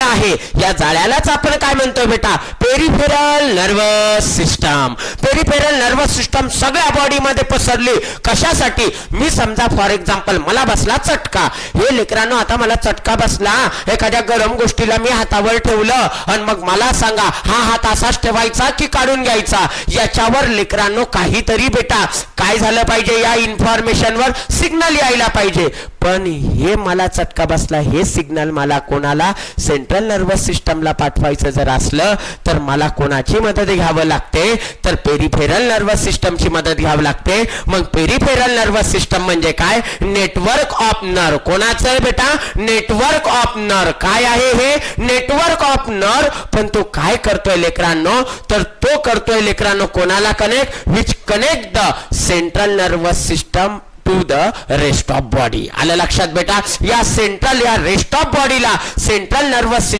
आहे या जाळ्यालाच आपण काय म्हणतो बेटा, peripheral nervous system. Peripheral nervous system सगळ्या बॉडी मध्ये पसरली. कशासाठी? मी समजा फॉर एक्झाम्पल मला बसला चटका. हे लेकरांनो आता मला चटका बसला, एखाद्या गरम गोष्टीला मी हातावर ठेवलं आणि मग मला सांगा हा हात असाच ठेवायचा की काढून घ्यायचा, याच्यावर लेकरांनो काहीतरी बेटा काय झालं पाहिजे, या इन्फॉर्मेशनवर सिग्नल यायला पाहिजे. पण हे मला चटका बसला हे सिग्नल मला कोणाला, सेंट्रल नर्वस सिस्टमला पाठवायचं जर असलं तर मला कोणाची मदत घ्यावं लागते, तर पेरिफेरल नर्वस सिस्टमची मदत घ्यावी लागते. मग पेरिफेरल नर्वस सिस्टम म्हणजे काय, नेटवर्क ऑफ नर्व. कोणाचं आहे बेटा, नेटवर्क ऑफ नर्व. काय आहे हे नेटवर्क ऑफ नर्व. पण तो काय करतोय लेकरांनो, तर तो करतोय लेकरांनो कोणाला connect, which connect the central nervous system to the rest of body. आलं लक्षात बेटा, या सेंट्रल या रेस्ट ऑफ बॉडीला सेंट्रल नर्वस